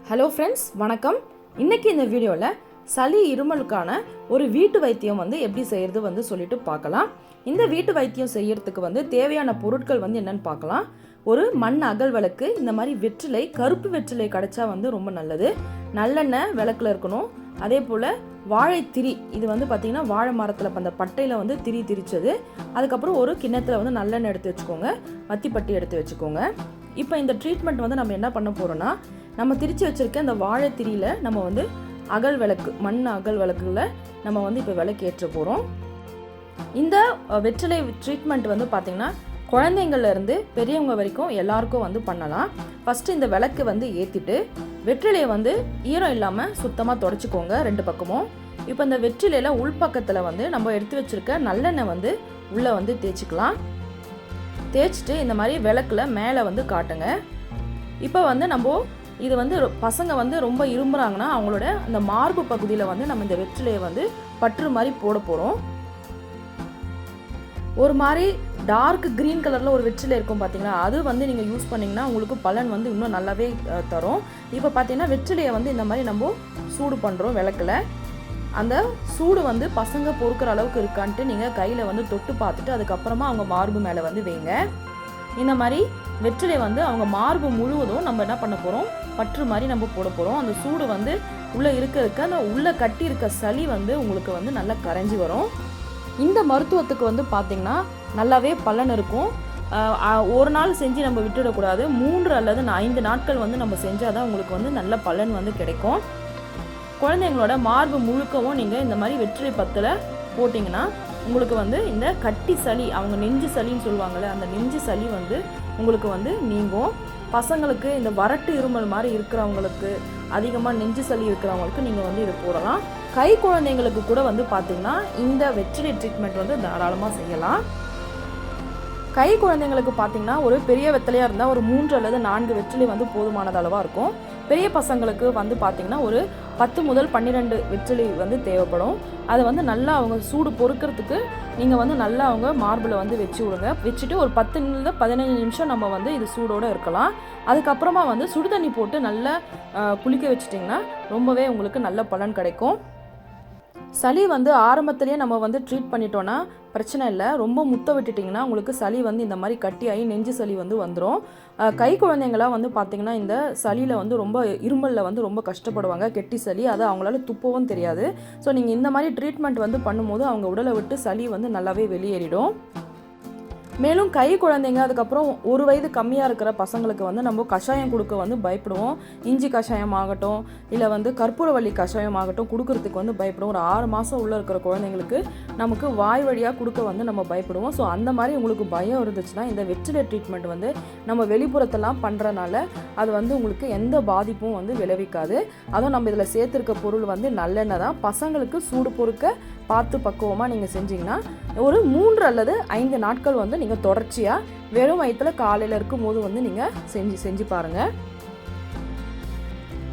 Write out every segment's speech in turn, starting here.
Hello friends, வணக்கம். இன்றைக்கி இந்த வீடியோவில் சளி இருமலுக்கான ஒரு வீட்டு வைத்தியம் எப்படி செய்கிறது சொல்லிட்டு பார்க்கலாம். இந்த வீட்டு வைத்தியம் செய்யறதுக்கு தேவையான பொருட்கள் என்னென்னு பார்க்கலாம். ஒரு மண் அகல் விளக்கு, இந்த மாதிரி வெற்றிலை, கருப்பு வெற்றிலை கிடைச்சா ரொம்ப நல்லது. நல்லெண்ணெய் விளக்கில் இருக்கணும். அதே போல் வாழைத்திரி, இது பார்த்திங்கன்னா வாழை மரத்தில் அந்த பட்டையில் திரி திரிச்சது. அதுக்கப்புறம் ஒரு கிண்ணத்தில் நல்லெண்ணெய் எடுத்து வச்சுக்கோங்க, வத்திப்பட்டி எடுத்து வச்சுக்கோங்க. இப்போ இந்த ட்ரீட்மெண்ட் நம்ம என்ன பண்ண போகிறோன்னா, நம்ம திரிச்சு வச்சுருக்க அந்த வாழைத்திரியில் நம்ம அகல் விளக்கு, மண் அகல் விளக்குல நம்ம இப்போ விளக்கு ஏற்ற போகிறோம். இந்த வெற்றிலை ட்ரீட்மெண்ட் பார்த்திங்கன்னா குழந்தைங்கள்லேருந்து பெரியவங்க வரைக்கும் எல்லாருக்கும் பண்ணலாம். ஃபஸ்ட்டு இந்த விளக்கு ஏற்றிட்டு வெற்றிலையை ஈரம் இல்லாமல் சுத்தமாக தொடச்சிக்கோங்க ரெண்டு பக்கமும். இப்போ இந்த வெற்றிலையில் உள்பக்கத்தில் நம்ம எடுத்து வச்சுருக்க நல்லெண்ணெய் உள்ளே தேய்ச்சிக்கலாம். தேய்ச்சிட்டு இந்த மாதிரி விளக்கில் மேலே காட்டுங்க. இப்போ நம்ம இது பசங்க ரொம்ப இரும்புறாங்கன்னா அவங்களோட அந்த மார்பு பகுதியில் நம்ம இந்த வெற்றிலையை பற்று மாதிரி போட போகிறோம். ஒரு மாதிரி டார்க் க்ரீன் கலரில் ஒரு வெற்றிலை இருக்கும் பார்த்தீங்களா, அது நீங்கள் யூஸ் பண்ணிங்கன்னா உங்களுக்கு பலன் இன்னும் நல்லாவே தரும். இப்போ பார்த்தீங்கன்னா வெற்றிலையை இந்த மாதிரி நம்ம சூடு பண்ணுறோம் விளக்கில். அந்த சூடு பசங்க பொறுக்கிற அளவுக்கு இருக்கான்ட்டு நீங்கள் கையில் தொட்டு பார்த்துட்டு அதுக்கப்புறமா அவங்க மார்பு மேலே வைங்க. இந்த மாதிரி வெற்றிலை அவங்க மார்பு முழுவதும் நம்ம என்ன பண்ண போகிறோம், பற்று மாதிரி நம்ம போட போகிறோம். அந்த சூடு உள்ளே இருக்க அந்த உள்ளே கட்டி இருக்க சளி உங்களுக்கு நல்லா கரைஞ்சி வரும். இந்த மருத்துவத்துக்கு பார்த்திங்கன்னா நல்லாவே பலன் இருக்கும். ஒரு நாள் செஞ்சு நம்ம விட்டுடக்கூடாது. 3 அல்லது 5 நாட்கள் நம்ம செஞ்சால் தான் உங்களுக்கு நல்ல பலன் கிடைக்கும். குழந்தைங்களோட மார்பு முழுக்கவும் நீங்கள் இந்த மாதிரி வெற்றிலை பத்தில் போட்டிங்கன்னா உங்களுக்கு இந்த கட்டி சளி, அவங்க நெஞ்சு சளின்னு சொல்லுவாங்கள்ல, அந்த நெஞ்சு சளி உங்களுக்கு நீங்கும். பசங்களுக்கு இந்த வறட்டு இருமல் மாதிரி இருக்கிறவங்களுக்கு, அதிகமாக நெஞ்சு சளி இருக்கிறவங்களுக்கு நீங்கள் இதை போடலாம். கை குழந்தைங்களுக்கு கூட பார்த்திங்கன்னா இந்த வெற்றிலை ட்ரீட்மெண்ட் தாராளமாக செய்யலாம். கை குழந்தைங்களுக்கு பார்த்திங்கன்னா ஒரு பெரிய வெற்றிலையாக இருந்தால் ஒரு 3 அல்லது 4 வெற்றிலை போதுமானது அளவாக இருக்கும். பெரிய பசங்களுக்கு பார்த்திங்கன்னா ஒரு 10 முதல் 12 வெற்றிலை தேவைப்படும். அதை நல்லா அவங்க சூடு பொறுக்கிறதுக்கு நீங்கள் நல்லா அவங்க மார்பில் வச்சு விடுங்க. வச்சுட்டு ஒரு 10 15 நிமிஷம் நம்ம இது சூடோடு இருக்கலாம். அதுக்கப்புறமா சுடுதண்ணி போட்டு நல்லா குளிக்க வச்சிட்டிங்கன்னா ரொம்பவே உங்களுக்கு நல்ல பலன் கிடைக்கும். சளி ஆரம்பத்துலேயே நம்ம ட்ரீட் பண்ணிட்டோன்னா பிரச்சனை இல்லை. ரொம்ப முத்த விட்டுட்டிங்கன்னா உங்களுக்கு சளி இந்த மாதிரி கட்டியாகி நெஞ்சு சளி வந்துடும். கை குழந்தைங்களாம் பார்த்திங்கன்னா இந்த சளியில் ரொம்ப இருமலில் ரொம்ப கஷ்டப்படுவாங்க, கெட்டி சளி. அதை அவங்களால துப்பவும் தெரியாது. ஸோ நீங்கள் இந்த மாதிரி ட்ரீட்மெண்ட் பண்ணும்போது அவங்க உடலை விட்டு சளி நல்லாவே வெளியேறிடும். மேலும் கை குழந்தைங்க, அதுக்கப்புறம் 1 வயது கம்மியாக இருக்கிற பசங்களுக்கு நம்ம கஷாயம் கொடுக்க பயப்படுவோம். இஞ்சி கஷாயம் ஆகட்டும், இல்லை கற்பூரவள்ளி கஷாயம் ஆகட்டும் கொடுக்கறதுக்கு பயப்படுவோம். ஒரு 6 மாதம் உள்ளே இருக்கிற குழந்தைங்களுக்கு நமக்கு வாய் வழியாக கொடுக்க நம்ம பயப்படுவோம். ஸோ அந்த மாதிரி உங்களுக்கு பயம் இருந்துச்சுன்னா இந்த வெற்றிலை ட்ரீட்மெண்ட் நம்ம வெளிப்புறத்தெல்லாம் பண்ணுறனால அது உங்களுக்கு எந்த பாதிப்பும் விளைவிக்காது. அதுவும் நம்ம இதில் சேர்த்துருக்க பொருள் நல்லெண்ணெய் தான். பசங்களுக்கு சூடு பொறுக்க பார்த்து பக்குவமாக நீங்கள் செஞ்சிங்கன்னா ஒரு 3 அல்லது 5 நாட்கள் நீங்கள் தொடர்ச்சியாக வெறும் வயிற்றில் காலையில் இருக்கும்போது நீங்கள் செஞ்சு பாருங்கள்.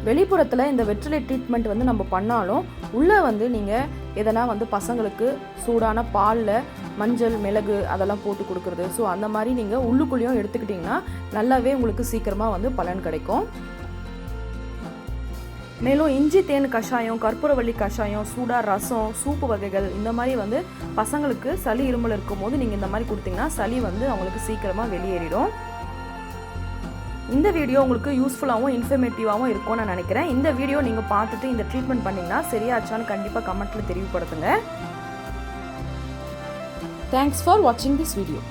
வெளிப்புறத்தில் இந்த வெற்றிலை ட்ரீட்மெண்ட் நம்ம பண்ணாலும் உள்ளே நீங்கள் எதனா பசங்களுக்கு சூடான பாலில் மஞ்சள், மிளகு அதெல்லாம் போட்டு கொடுக்குறது. ஸோ அந்த மாதிரி நீங்கள் உள்ளுக்குள்ளேயும் எடுத்துக்கிட்டிங்கன்னா நல்லாவே உங்களுக்கு சீக்கிரமாக பலன் கிடைக்கும். மேலும் இஞ்சி தேன் கஷாயம், கற்பூரவள்ளி கஷாயம், சூடா ரசம், சூப்பு வகைகள், இந்த மாதிரி பசங்களுக்கு சளி இருமல் இருக்கும்போது நீங்கள் இந்த மாதிரி கொடுத்தீங்கன்னா சளி அவங்களுக்கு சீக்கிரமாக வெளியேறிடும். இந்த வீடியோ உங்களுக்கு யூஸ்ஃபுல்லாகவும் இன்ஃபர்மேட்டிவாகவும் இருக்கும்னு நான் நினைக்கிறேன். இந்த வீடியோ நீங்கள் பார்த்துட்டு இந்த ட்ரீட்மெண்ட் பண்ணிங்கன்னா சரியாச்சான்னு கண்டிப்பாக கமெண்ட்டில் தெரியப்படுத்துங்க. தேங்க்ஸ் ஃபார் வாட்சிங் திஸ் வீடியோ.